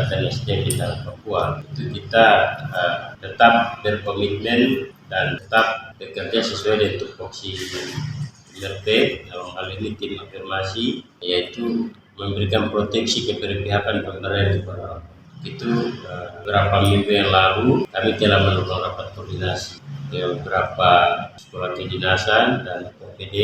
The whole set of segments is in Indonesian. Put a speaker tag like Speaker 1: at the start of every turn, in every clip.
Speaker 1: Partai Nasdem di dalam Papua. Itu kita tetap berkomitmen dan tetap bekerja sesuai dengan tupoksi MRT, dalam hal ini tim afirmasi, yaitu memberikan proteksi keberpihakan pemerintah kepada itu. Beberapa minggu yang lalu kami telah melakukan rapat koordinasi dengan beberapa sekolah kedinasan dan PPD,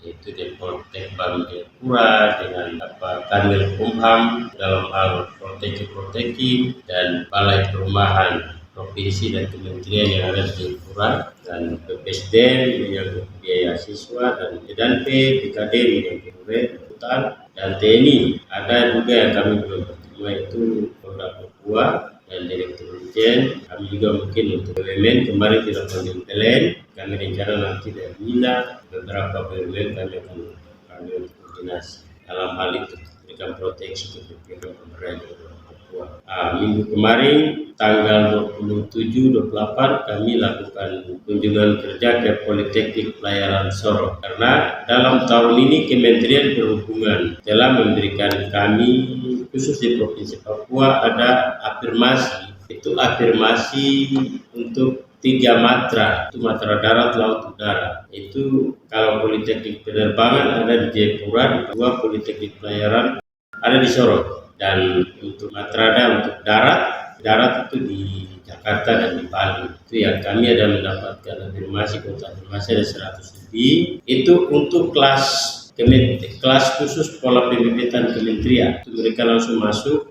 Speaker 1: yaitu di Poltek Bank Jayapura dengan Kanwil Kumham dalam hal proteksi dan Balai Perumahan Provinsi dan Kementerian yang ada di Jayapura, dan BPSDM menyangkut biaya siswa, dan BKD menyangkut hutan, dan TNI. Ada juga yang kami belum bertemu, yaitu Polda Papua dan Direktur Dirjen. Kami juga mungkin untuk BUMN kemarin dilakukan di PLN. Kami rencana nanti dari Mina beberapa BUMN kami akan untuk koordinasi dalam hal itu, memberikan proteksi kepada pemerintah Papua. Minggu kemarin tanggal 27-28 kami lakukan kunjungan kerja ke Politeknik Pelayaran Sorong, karena dalam tahun ini Kementerian Perhubungan telah memberikan kami, khusus di Provinsi Papua, ada afirmasi. Itu afirmasi untuk 3 matra, itu matra darat, laut, udara. Itu kalau Politeknik Penerbangan ada di Jayapura, di Papua Politeknik Pelayaran ada di Sorong. Dan untuk matrada untuk darat itu di Jakarta dan di Bali. Itu yang kami ada mendapatkan afirmasi, kota afirmasi ada 100 lebih. Itu untuk kelas khusus pola pembibitan kementerian. Itu mereka langsung masuk,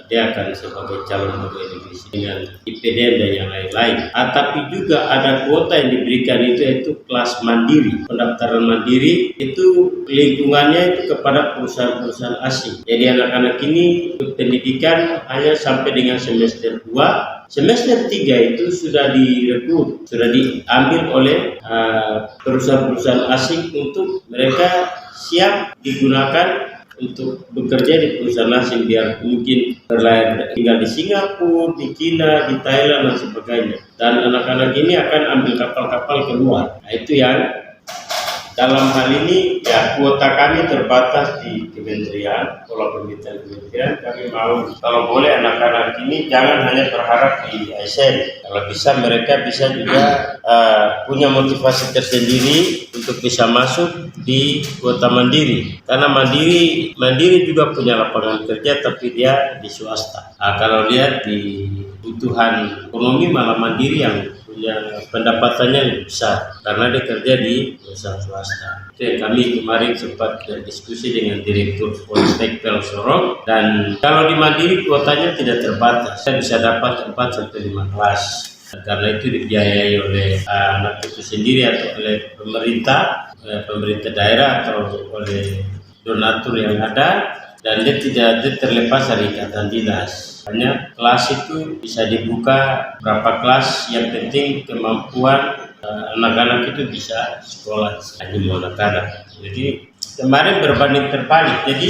Speaker 1: dia akan sebagai calon pegawai negeri dengan IPDN dan yang lain-lain. Tapi juga ada kuota yang diberikan itu kelas mandiri. Pendaftaran mandiri itu lingkungannya itu kepada perusahaan-perusahaan asing. Jadi anak-anak ini pendidikan hanya sampai dengan semester 2. Semester 3 itu sudah direkrut, sudah diambil oleh perusahaan-perusahaan asing untuk mereka siap digunakan untuk bekerja di perusahaan asing, biar mungkin tinggal di Singapura, di China, di Thailand dan sebagainya. Dan anak-anak ini akan ambil kapal-kapal keluar. Nah, itu yang dalam hal ini ya kuota kami terbatas di kementerian, pola pembibitan kementerian. Kami mau kalau boleh anak-anak ini jangan hanya berharap di ASN. Kalau bisa mereka bisa juga punya motivasi tersendiri untuk bisa masuk di kuota mandiri. Karena mandiri juga punya lapangan kerja, tapi dia di swasta. Kalau lihat di kebutuhan ekonomi, malah mandiri yang punya pendapatannya lebih besar karena dia kerja di perusahaan swasta. Jadi kami kemarin sempat berdiskusi dengan Direktur Poltek Sorong, dan kalau di mandiri kuotanya tidak terbatas, saya bisa dapat 4-5 kelas. Karena itu dibiayai oleh anak itu sendiri atau oleh pemerintah daerah atau oleh donatur yang ada, dan dia tidak terlepas dari ikatan dinas. Hanya kelas itu bisa dibuka berapa kelas, yang penting kemampuan anak-anak itu bisa sekolah hanya anak-anak. Jadi kemarin berbanding terbalik, jadi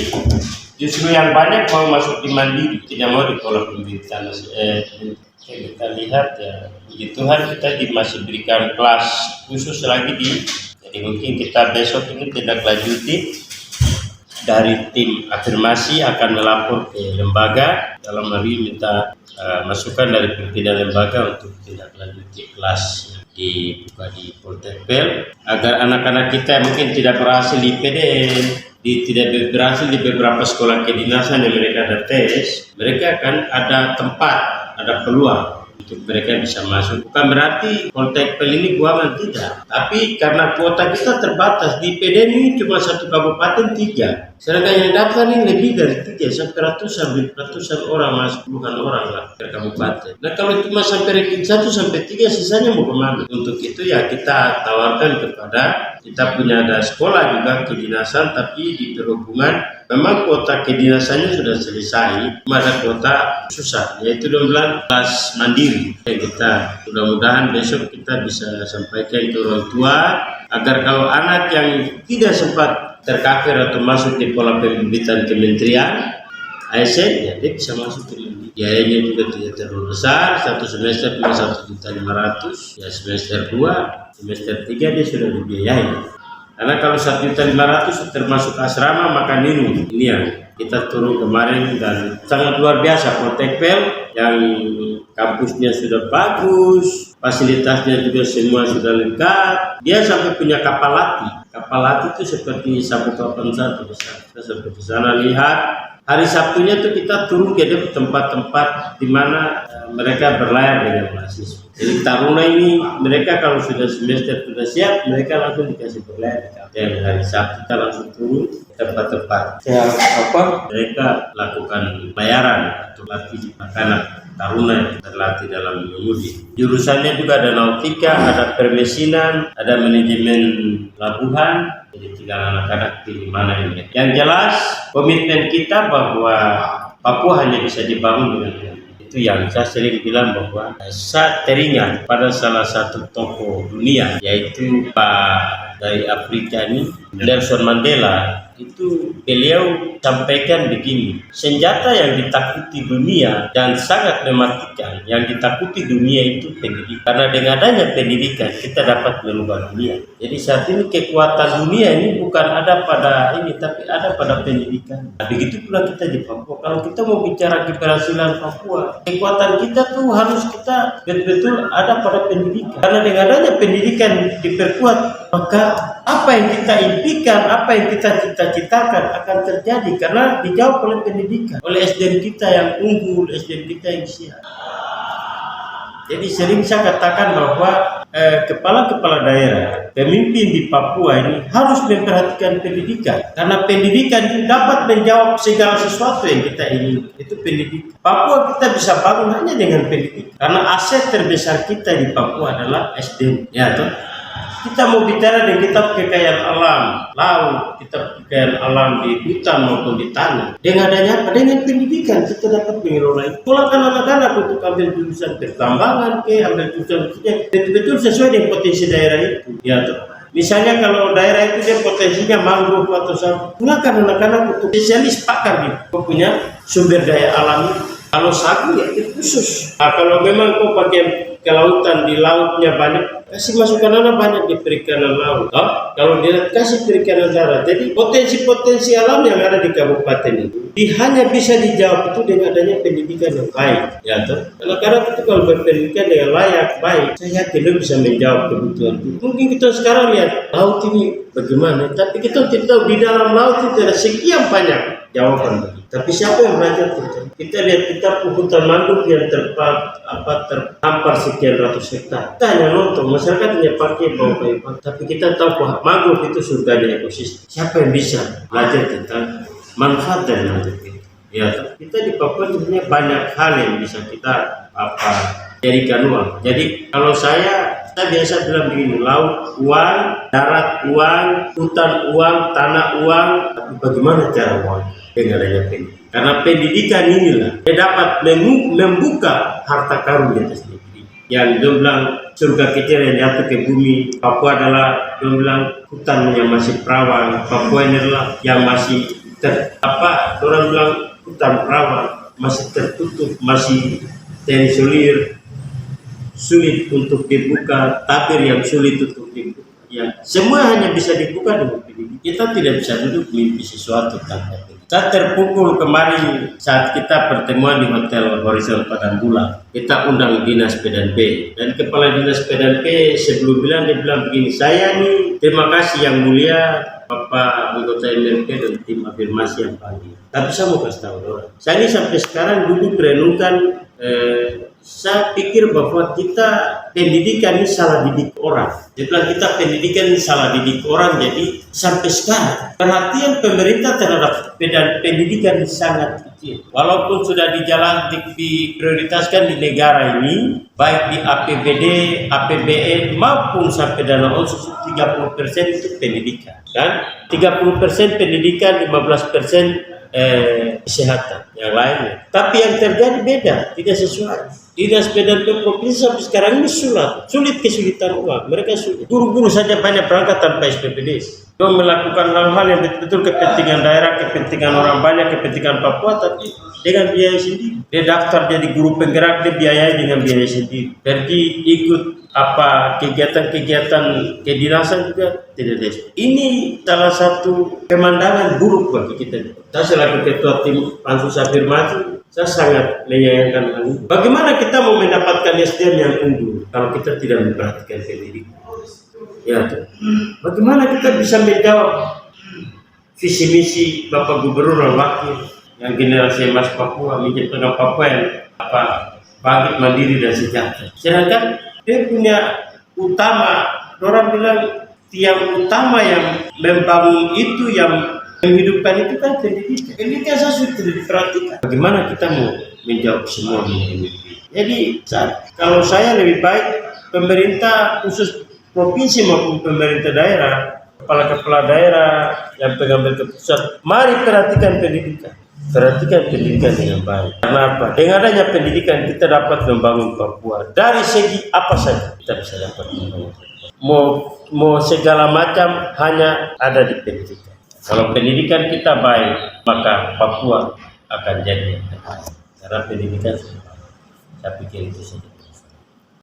Speaker 1: justru yang banyak mau masuk di mandiri, tidak mau di pola pembibitan. Kita lihat ya, puji Tuhan kita masih berikan kelas khusus lagi jadi mungkin kita besok ini tindak lanjuti dari tim afirmasi akan melapor ke lembaga, dalam hal ini minta masukan dari pimpinan lembaga untuk tindak lanjuti kelas dibuka di Poltekpel, agar anak-anak kita mungkin tidak berhasil di PDN, tidak berhasil di beberapa sekolah kedinasan yang mereka ada tes, mereka akan ada tempat, ada peluang untuk mereka bisa masuk. Bukan berarti Poltekpel ini buangan, tidak. Tapi karena kuota kita terbatas, di PDN ini cuma 1 kabupaten 3. Sedangkan yang daftar ini lebih dari 3, sampai ratusan orang, masuk puluhan orang lah per kabupaten. Nah kalau cuma sampai ranking 1 sampai 3, sisanya mau kemana? Untuk itu ya kita tawarkan kepada, kita punya ada sekolah juga kedinasan, tapi di perhubungan memang kuota kedinasannya sudah selesai, cuma ada kuota susah, yaitu 12 kelas mandiri. Kita mudah-mudahan besok kita bisa sampaikan ke orang tua, agar kalau anak yang tidak sempat tercover atau masuk di pola pembibitan kementerian ASN, ya dia bisa masuk ke mandiri. Biayanya juga tidak terlalu besar, 1 semester cuma 1.500.000, ya semester 2, semester 3 dia sudah dibiayai. Karena kalau 1.500.000 termasuk asrama makan minum, ini yang Kita turun kemarin dan sangat luar biasa Kotepel yang kampusnya sudah bagus, fasilitasnya juga semua sudah lengkap. Dia sampai punya kapal latih. Kapal latih itu seperti Sabuk Kapan satu besar. Kita sampai di sana lihat. Hari Sabtunya tuh kita turun ke tempat-tempat di mana mereka berlayar dengan mahasiswa. Jadi Taruna ini mereka kalau sudah semester sudah siap, mereka langsung dikasih berlayar. Dan hari Sabtu kita langsung turun ke tempat-tempat. Mereka lakukan pelayaran atau latih anak-anak Taruna yang terlatih dalam mengemudi. Jurusannya juga ada nautika, ada permesinan, ada manajemen pelabuhan. Jadi tinggal anak-anak pilih mana yang. Yang jelas komitmen kita bahwa Papua hanya bisa dibangun dengan itu yang saya sering bilang bahwa saya teringat pada salah satu tokoh dunia yaitu Pak dari Afrika ini Nelson Mandela. Itu beliau sampaikan begini, senjata yang ditakuti dunia dan sangat mematikan yang ditakuti dunia itu pendidikan. Karena dengan adanya pendidikan kita dapat merubah dunia. Jadi saat ini kekuatan dunia ini bukan ada pada ini, tapi ada pada pendidikan. Nah, begitu pula kita di Papua. Kalau kita mau bicara keberhasilan Papua, kekuatan kita tuh harus kita betul-betul ada pada pendidikan. Karena dengan adanya pendidikan diperkuat, maka apa yang kita impikan, apa yang kita cita-citakan akan terjadi karena dijawab oleh pendidikan, oleh SDM kita yang unggul, SDM kita yang siap. Jadi sering saya katakan bahwa kepala-kepala daerah, pemimpin di Papua ini harus memperhatikan pendidikan karena pendidikan itu dapat menjawab segala sesuatu yang kita ingin. Itu pendidikan. Papua kita bisa bangun hanya dengan pendidikan karena aset terbesar kita di Papua adalah SDM. Ya toh? Kita mau bicara dengan kitab kekayaan alam, laut, kitab kekayaan alam di hutan maupun di tanah. Dengan adanya apa? Dengan pendidikan kita dapat mengelola itu. Pulangkan anak-anak untuk ambil jurusan pertambangan, ambil jurusan betul-betul sesuai dengan potensi daerah itu. Ya toh. Misalnya kalau daerah itu dia potensinya mangrove atau sawit, pulangkan anak-anak untuk spesialis pakar di punya sumber daya alam. Kalau sagu ya itu khusus. Nah, kalau memang kau pakai kelautan di lautnya banyak, kasih masukkan anak banyak di perikanan laut. Kalau dia kasih perikanan darat, jadi potensi-potensi alam yang ada di kabupaten itu hanya bisa dijawab itu dengan adanya pendidikan yang baik. Ya toh? Karena itu kalau berpendidikan dengan layak, baik, saya yakin dia bisa menjawab kebutuhan itu. Mungkin kita sekarang lihat laut ini bagaimana, tapi kita tidak tahu di dalam laut itu ada sekian banyak jawaban begitu. Tapi siapa yang belajar kita? Kita lihat kita hutan mangrove yang terhampar sekian ratus hektar. Kita hanya nonton, masyarakat hanya pakai bawa-bawa. Tapi kita tahu bahwa mangrove itu surga ekosistem. Siapa yang bisa belajar tentang manfaat dari mangrove itu? Ya, kita di Papua sebenarnya banyak hal yang bisa kita jadikan uang. Jadi kalau saya biasa bilang begini, laut uang, darat uang, hutan uang, tanah uang. Tapi bagaimana cara uang? Dengan adanya pendidikan. Karena pendidikan inilah dia dapat membuka harta karun di atas negeri. Yang dia bilang surga kecil yang jatuh ke bumi. Papua adalah dia bilang hutan yang masih perawan. Papua ini adalah yang masih orang bilang hutan perawan masih tertutup, masih terisolir, sulit untuk dibuka, tabir yang sulit untuk dibuka. Ya, semua hanya bisa dibuka dengan pendidikan. Kita tidak bisa duduk mimpi sesuatu tanpa pendidikan. Saya terpukul kemarin saat kita pertemuan di Hotel Horizon Padang Bulan. Kita undang Dinas P&P dan Kepala Dinas P&P sebelum dia bilang begini, saya nih terima kasih yang mulia Bapak anggota MRP dan tim afirmasi yang pagi. Tapi saya mau kasih tahu orang. Saya ini sampai sekarang duduk renungkan. Saya pikir bahwa kita pendidikan ini salah didik orang. Dia bilang kita pendidikan ini salah didik orang. Jadi sampai sekarang perhatian pemerintah terhadap pendidikan ini sangat kecil. Walaupun sudah diprioritaskan di negara ini, baik di APBD, APBN maupun sampai dana otsus 30% itu pendidikan. Dan 30% pendidikan, 15% kesehatan yang lainnya. Tapi yang terjadi beda, tidak sesuai. Dinas P&P provinsi sampai sekarang ini sulit kesulitan uang. Mereka sulit. Guru-guru saja banyak berangkat tanpa SPPD. Dia melakukan hal-hal yang betul-betul kepentingan daerah, kepentingan orang banyak, kepentingan Papua, tapi dengan biaya sendiri. Dia daftar jadi guru penggerak, dia biayai dengan biaya sendiri. Pergi ikut kegiatan-kegiatan kedinasan juga tidak ada. Ini salah satu pemandangan buruk bagi kita. Saya selaku ketua tim pansus afirmasi, saya sangat menyayangkan hal ini. Bagaimana kita mau mendapatkan SDM yang unggul kalau kita tidak memperhatikan pendidikan? Ya, bagaimana kita bisa menjawab visi misi Bapak Gubernur dan Wakil yang generasi emas Papua, menciptakan Papua yang bangkit, mandiri dan sejahtera. Sedangkan dia punya utama, orang bilang tiang utama yang membangun itu, yang menghidupkan itu kan pendidikan. Pendidikan saya sudah tidak diperhatikan. Bagaimana kita mau menjawab semua ini? Jadi kalau saya lebih baik pemerintah khusus provinsi maupun pemerintah daerah, kepala-kepala daerah yang pengambil keputusan, mari perhatikan pendidikan. Perhatikan pendidikan dengan baik. Karena apa? Dengan adanya pendidikan kita dapat membangun Papua. Dari segi apa saja kita bisa dapat membangun Papua. Mau segala macam hanya ada di pendidikan. Kalau pendidikan kita baik, maka Papua akan jadi yang terbaik. Karena pendidikan, saya pikir itu saja.